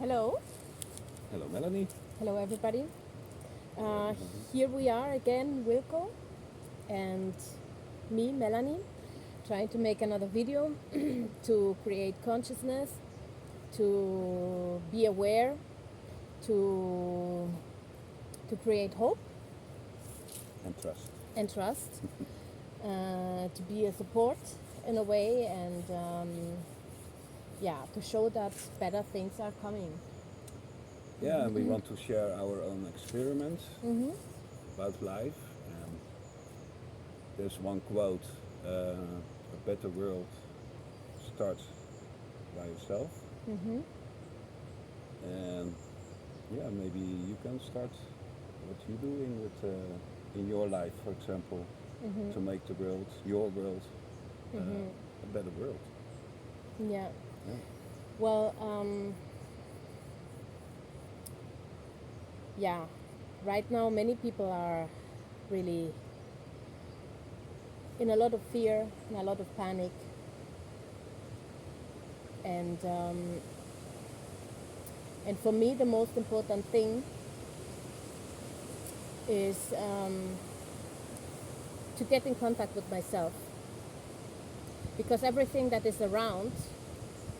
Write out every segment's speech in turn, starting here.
Hello. Hello, Melanie. Hello, everybody. Hello, Here we are again, Wilco and me, Melanie, trying to make another video to create consciousness, to be aware, to create hope and trust. and trust, to be a support in a way, and to show that better things are coming. Yeah, and we want to share our own experiments Mm-hmm. about life. And there's one quote: "A better world starts by yourself." Mm-hmm. And yeah, maybe you can start what you're doing with in your life, for example, Mm-hmm. to make the world, your world, Mm-hmm. a better world. Yeah. Yeah. Well, right now many people are really in a lot of fear and a lot of panic, and for me the most important thing is to get in contact with myself, because everything that is around,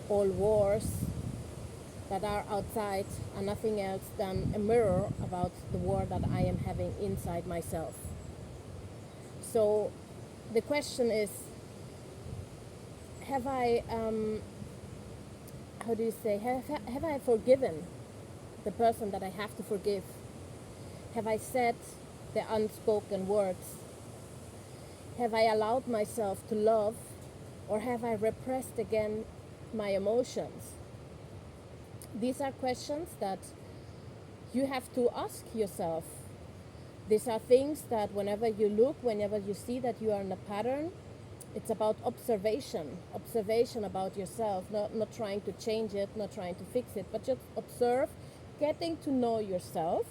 all wars that are outside, are nothing else than a mirror about the war that I am having inside myself. So the question is, have I, have I forgiven the person that I have to forgive? Have I said the unspoken words? Have I allowed myself to love, or have I repressed again my emotions? These are questions that you have to ask yourself. These are things that whenever you look, whenever you see that you are in a pattern, it's about observation about yourself, not trying to change it, not trying to fix it, but just observe, getting to know yourself,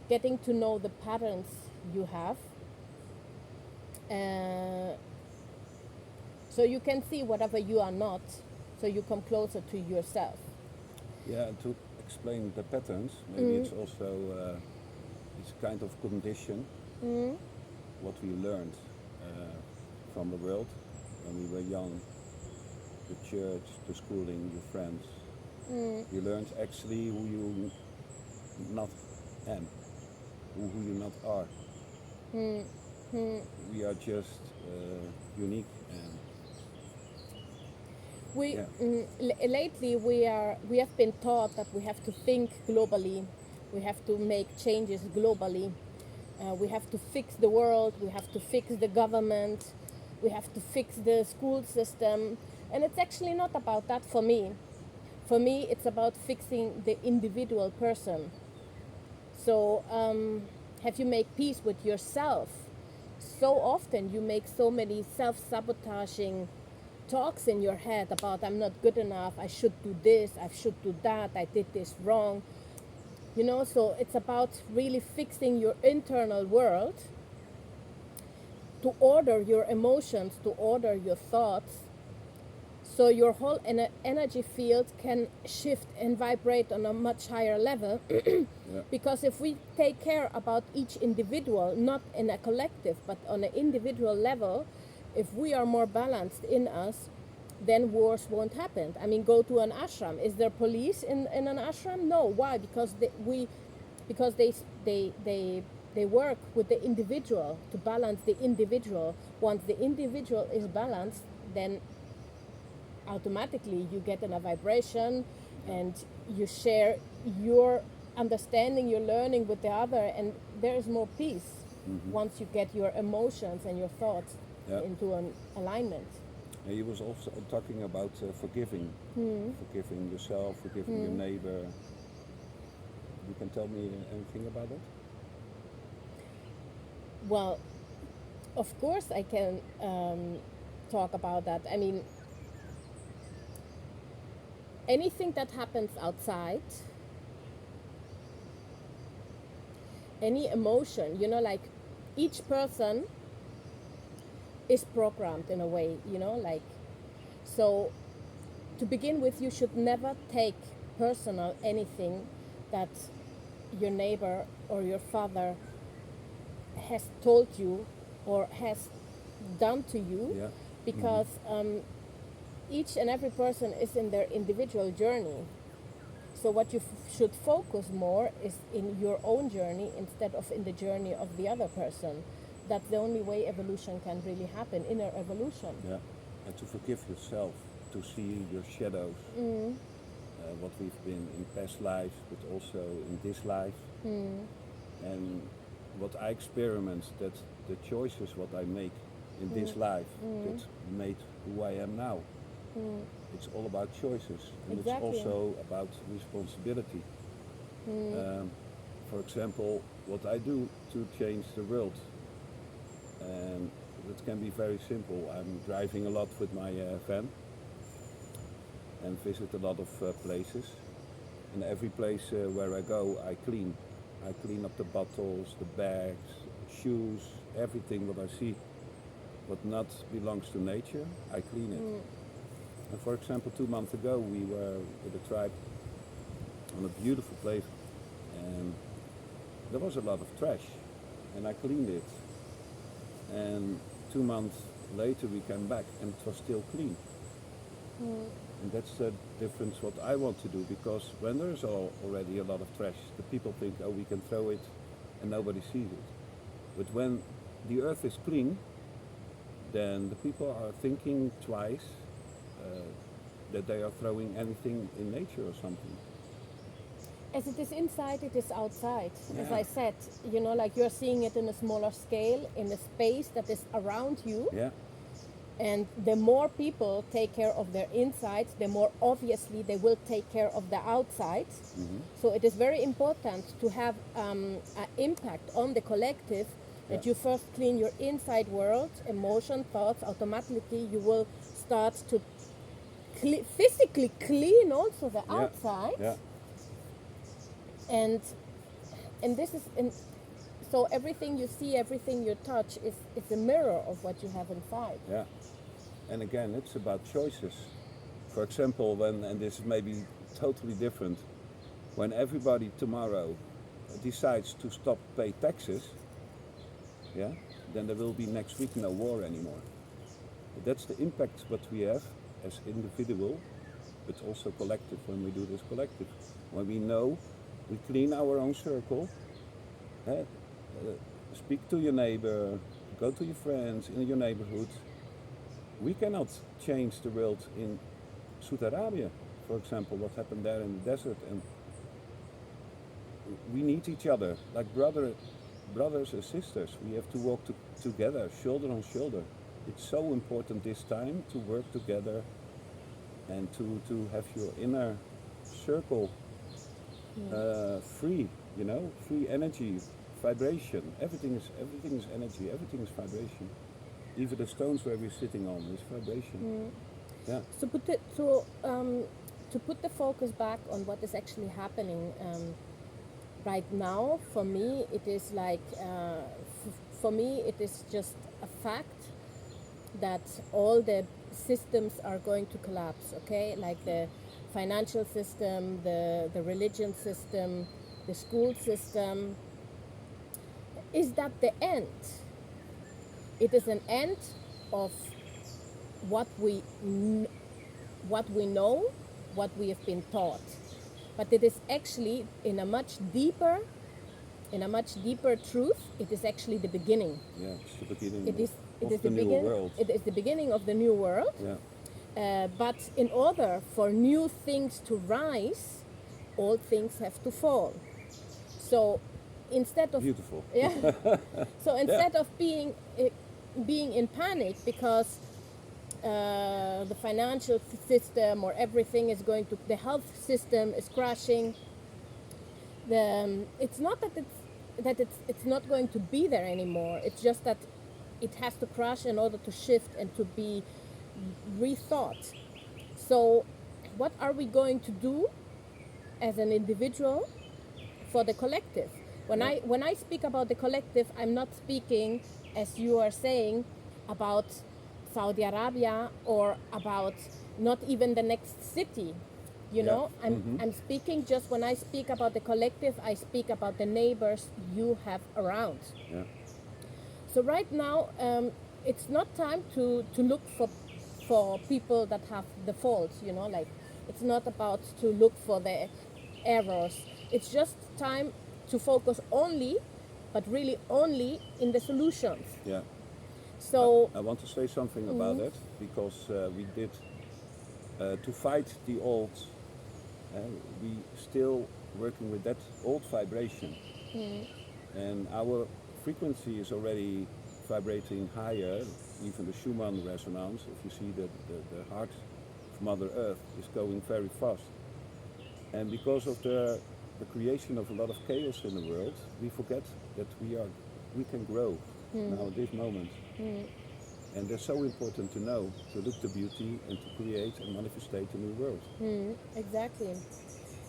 getting to know the patterns you have, so you can see whatever you are not, so you come closer to yourself. Yeah, and to explain the patterns, maybe it's also it's kind of condition what we learned from the world when we were young, the church, the schooling, your friends. You learned actually who you not am, who you not are. We are just unique, and yeah. Lately we have been taught that we have to think globally, we have to make changes globally, we have to fix the world, we have to fix the government, we have to fix the school system, and it's actually not about that for me. For me, it's about fixing the individual person. So have you make peace with yourself? So often you make so many self-sabotaging talks in your head about, I'm not good enough, I should do this, I should do that, I did this wrong. So it's about really fixing your internal world, to order your emotions, to order your thoughts, so your whole energy field can shift and vibrate on a much higher level. Yeah. Because if we take care about each individual, not in a collective, but on an individual level, if we are more balanced in us, then wars won't happen. I mean, go to an ashram. Is there police in an ashram? No. Why? Because they work with the individual to balance the individual. Once the individual is balanced, then automatically you get in a vibration, and you share your understanding, your learning with the other, and there is more peace once you get your emotions and your thoughts into an alignment. And he was also talking about forgiving, forgiving yourself, forgiving your neighbor. You can tell me anything about that? Well, of course I can talk about that. I mean, anything that happens outside, any emotion, like each person is programmed in a way, so to begin with, you should never take personal anything that your neighbor or your father has told you or has done to you, Yeah. because each and every person is in their individual journey. So what you should focus more is in your own journey instead of in the journey of the other person. That's the only way evolution can really happen, inner evolution. Yeah. And to forgive yourself, to see your shadows, what we've been in past lives, but also in this life. And what I experiment, that the choices what I make in this life, that made who I am now. It's all about choices, and Exactly. it's also about responsibility. For example, what I do to change the world, and it can be very simple. I'm driving a lot with my van and visit a lot of places, and every place where I go, I clean. I clean up the bottles, the bags, shoes, everything what I see what not belongs to nature, I clean it. And for example, 2 months ago we were with a tribe on a beautiful place, and there was a lot of trash, and I cleaned it. And 2 months later we came back and it was still clean. And that's the difference what I want to do, because when there's already a lot of trash, the people think, oh, we can throw it and nobody sees it. But when the earth is clean, then the people are thinking twice that they are throwing anything in nature or something. As it is inside, it is outside. As Yeah. I said, like you're seeing it in a smaller scale, in a space that is around you. Yeah, And the more people take care of their insides, the more obviously they will take care of the outsides. So it is very important to have an impact on the collective, that Yeah. you first clean your inside world, emotion, thoughts. Automatically you will start to physically clean also the outside. yeah, And this is so everything you see, everything you touch is a mirror of what you have inside. yeah. And again, it's about choices. For example, and this may be totally different, when everybody tomorrow decides to stop pay taxes, yeah, then there will be next week no war anymore. But that's the impact what we have as individual, but also collective when we do this collective. When we know, we clean our own circle, speak to your neighbor, go to your friends in your neighborhood. We cannot change the world in Saudi Arabia, for example, what happened there in the desert. And we need each other, like brothers and sisters. We have to walk together, shoulder on shoulder. It's so important this time to work together and to have your inner circle free, free energy, vibration. Everything is energy, everything is vibration. Even the stones where we're sitting on is vibration. Yeah. So to put the focus back on what is actually happening right now, for me it is like for me it is just a fact that all the systems are going to collapse. Okay, like the financial system, the religion system, the school system. Is that the end? It is an end of what we know, what we have been taught. But it is actually in a much deeper truth. It is actually the beginning. Yeah, it's the beginning It is of the the new world. It is the beginning of the new world. Yeah. But in order for new things to rise, old things have to fall. So instead of Beautiful. yeah, so instead of being in panic because the financial system or everything is going to, the health system is crashing. It's not that it's not going to be there anymore. It's just that it has to crash in order to shift and to be rethought. So what are we going to do as an individual for the collective? When I speak about the collective, I'm not speaking, as you are saying, about Saudi Arabia or about not even the next city. You Yeah. know, I'm speaking just when I speak about the collective, I speak about the neighbors you have around. Yeah. So right now, it's not time to look for people that have the faults, you know, like it's not about to look for the errors. It's just time to focus only, but really only in the solutions. Yeah. So I want to say something about it because we did to fight the old. We still working with that old vibration, and our frequency is already vibrating higher. Even the Schumann resonance, if you see the heart of Mother Earth is going very fast, and because of the creation of a lot of chaos in the world, we forget that we can grow now at this moment. And they're so important to know, to look the beauty and to create and manifestate a new world. exactly.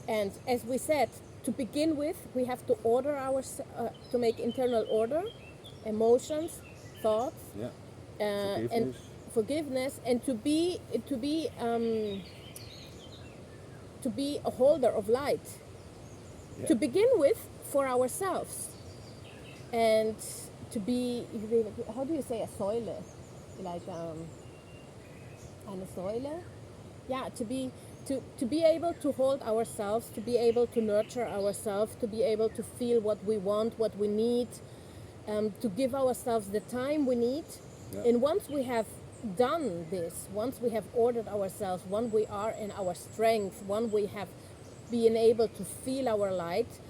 And as we said, to begin with, we have to order to make internal order, emotions, thoughts, Yeah. and forgiveness, and to be a holder of light. Yeah. To begin with, for ourselves, and to be, how do you say a Säule? Like eine Säule? Yeah, to be able to hold ourselves, to be able to nurture ourselves, to be able to feel what we want, what we need, to give ourselves the time we need. Yeah. And once we have done this, once we have ordered ourselves, once we are in our strength, once we have been able to feel our light,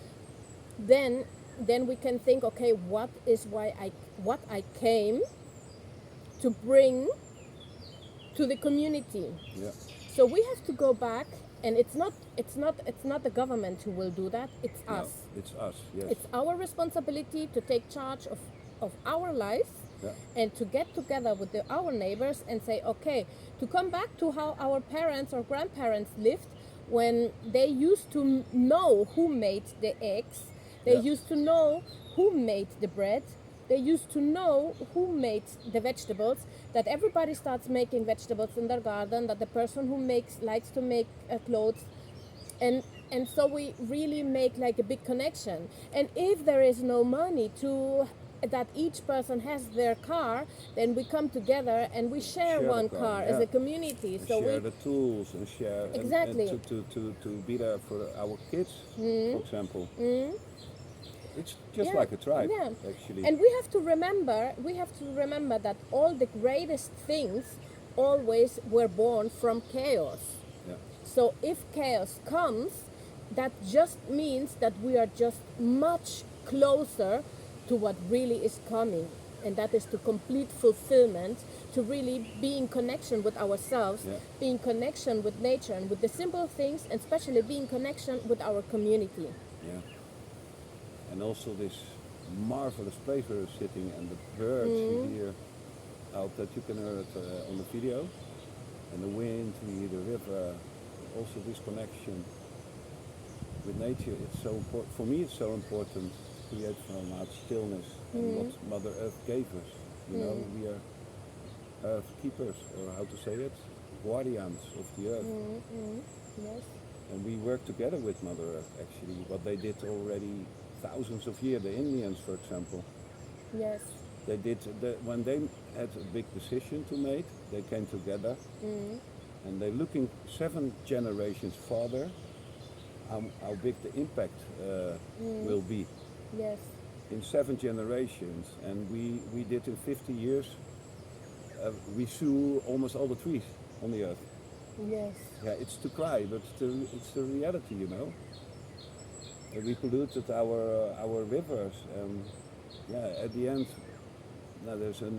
then we can think, okay, what I came to bring to the community. Yeah. So we have to go back, and it's not the government who will do that. It's No, us. it's us. Yes. It's our responsibility to take charge of our life, Yeah. and to get together with our neighbors and say, okay, to come back to how our parents or grandparents lived when they used to know who made the eggs, they Yeah. used to know who made the bread, they used to know who made the vegetables, that everybody starts making vegetables in their garden, that the person who likes to make clothes, and so we really make like a big connection. And if there is no money to that each person has their car, then we come together and we share the one car as yeah. a community. And So share we the tools and share Exactly. and to be there for our kids, for example. It's just Yeah, like a tribe, yeah. actually. And we have to remember that all the greatest things always were born from chaos. Yeah. So if chaos comes, that just means that we are just much closer to what really is coming, and that is to complete fulfillment, to really be in connection with ourselves, Yeah. be in connection with nature and with the simple things, and especially be in connection with our community. Yeah. And also this marvelous place where we're sitting, and the birds you hear out that you can hear it on the video, and the wind, we hear the river, also this connection with nature. It's so important. For me, it's so important to create from out stillness and what Mother Earth gave us. You know, we are Earth keepers, or how to say it, guardians of the Earth. Yes. And we work together with Mother Earth, actually, what they did already thousands of years. The Indians, for example, Yes. they did, when they had a big decision to make, they came together and they're looking 7 generations farther, how big the impact will be Yes. in 7 generations. And we did in 50 years, we slew almost all the trees on the earth. Yes. Yeah, it's to cry, but it's the reality, you know. We polluted our rivers, and yeah, at the end, now there's a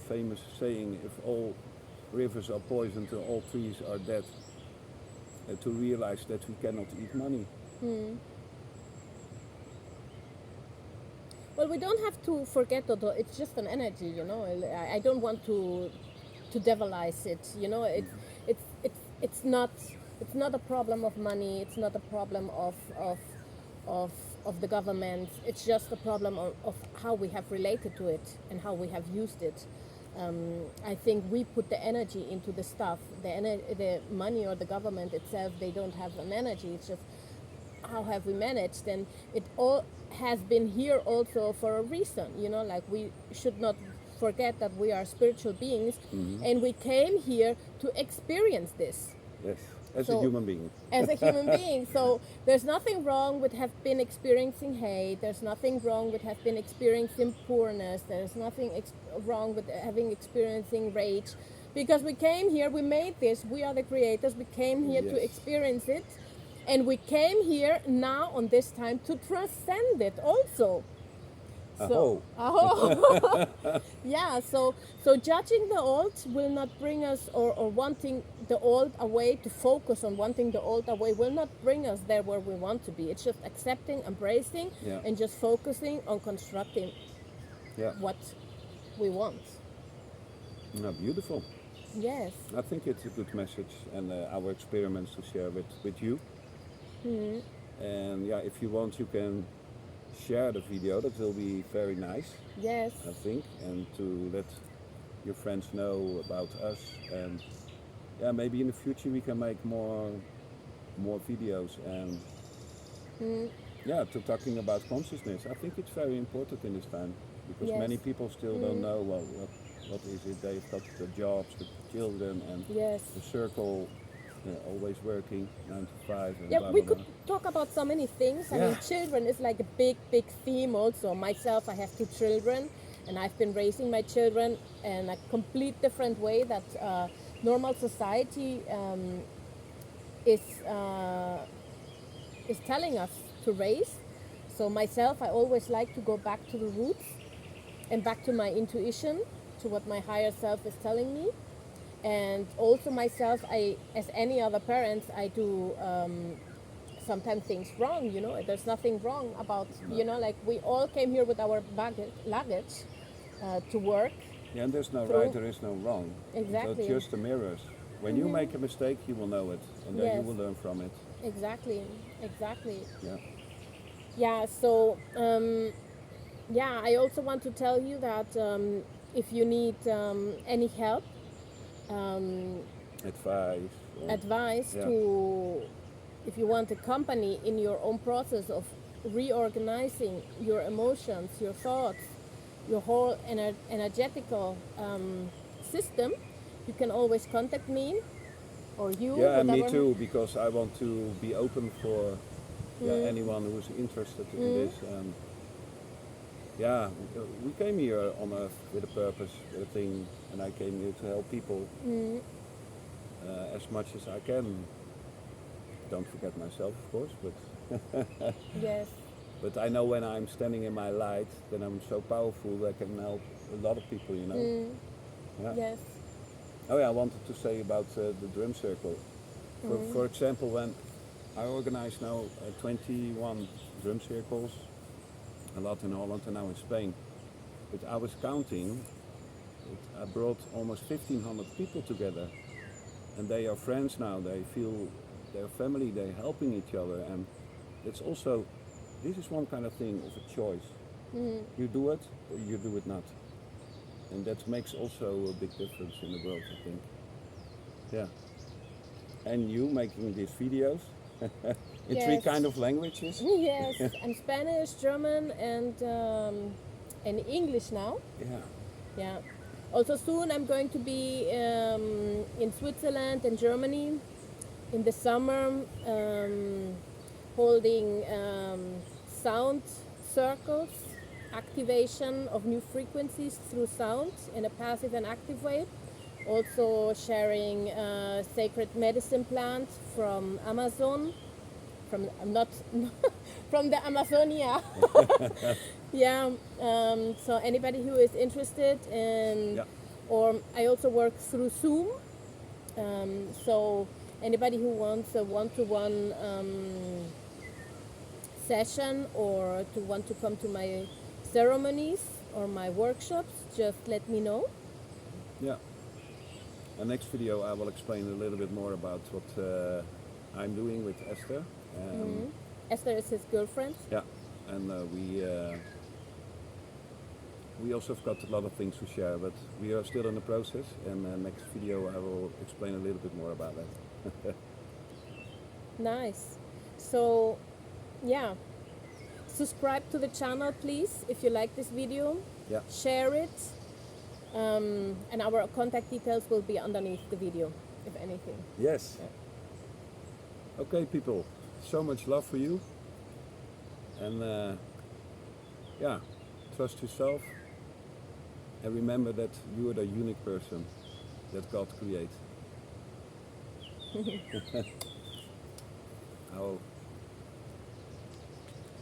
famous saying: if all rivers are poisoned and all trees are dead, to realize that we cannot eat money. Well, we don't have to forget that it's just an energy, you know. I don't want to devilize it, you know. It's not a problem of money. It's not a problem of the government. It's just a problem of how we have related to it and how we have used it. I think we put the energy into the stuff. The money or the government itself, they don't have an energy. It's just how have we managed? And it all has been here also for a reason. You know, like we should not forget that we are spiritual beings, and we came here to experience this. Yes, as So- a human being. As a human being. So there's nothing wrong with have been experiencing hate. There's nothing wrong with have been experiencing poorness. There's nothing wrong with having experiencing rage, because we came here. We made this. We are the creators. We came here to Yes. experience it, and we came here now on this time to transcend it also. Aho. Aho. Yeah, so judging the old will not bring us, or wanting the old away, to focus on wanting the old away, will not bring us there where we want to be. It's just accepting, embracing, Yeah. and just focusing on constructing Yeah. what we want. No, beautiful. Yes. I think it's a good message, and our experiments to share with you. And yeah, if you want, you can share the video. That will be very nice, Yes. I think, and to let your friends know about us. And yeah, maybe in the future we can make more videos, and yeah, to talking about consciousness. I think it's very important in this time, because Yes. many people still don't know, well, what is it. They've got the jobs, the children, and Yes. the circle, always working 9 to 5, and Yeah, blah, we blah, could blah. talk about so many things. I mean, Yeah. children is like a big theme also. Myself, I have 2 children, and I've been raising my children in a complete different way that normal society is telling us to raise. So myself, I always like to go back to the roots and back to my intuition, to what my higher self is telling me. And also myself, as any other parents, I do sometimes things wrong. You know, there's nothing wrong about, you know, like we all came here with our luggage to work. Yeah, and there's no True. right, there is no wrong. Exactly. So just the mirrors. When you make a mistake, you will know it, and then you Yes. will learn from it. Exactly. Yeah. Yeah. So yeah, I also want to tell you that if you need any help, Advice. or- advice Yeah. to, if you want a company in your own process of reorganizing your emotions, your thoughts, your whole energetical system, you can always contact me, or you. Yeah, and me whatever. too, because I want to be open for anyone who's interested in this. And yeah, we came here on Earth with a purpose, with a thing, and I came here to help people as much as I can. Don't forget myself, of course, but Yes. but I know when I'm standing in my light, then I'm so powerful that I can help a lot of people, you know. Yeah. Yes. Oh yeah, I wanted to say about the drum circle. For example, when I organize now 21 drum circles, a lot in Holland and now in Spain, but I was counting, I brought almost 1,500 people together, and they are friends now, they feel they're family, they're helping each other, and it's also, this is one kind of thing of a choice. You do it or you do it not. And that makes also a big difference in the world, I think. Yeah. And you making these videos in 3 Yes. kind of languages. Yes. I'm Spanish, German, and English now. Yeah. Yeah. Also soon I'm going to be in Switzerland and Germany in the summer, holding sound circles, activation of new frequencies through sound in a passive and active way. Also sharing sacred medicine plants from Amazon, from not from the Amazonia. Yeah. So anybody who is interested in, Yeah. or I also work through Zoom. So anybody who wants a one-to-one session, or to want to come to my ceremonies or my workshops, just let me know. Yeah. The next video I will explain a little bit more about what I'm doing with Esther. Esther is his girlfriend. Yeah, and we we also have got a lot of things to share, but we are still in the process, and next video I will explain a little bit more about that. Nice. So, yeah. Subscribe to the channel, please, if you like this video. Yeah. Share it. And our contact details will be underneath the video, if anything. Yes. Yeah. Okay, people. So much love for you. And yeah, trust yourself. And remember that you are the unique person that God creates.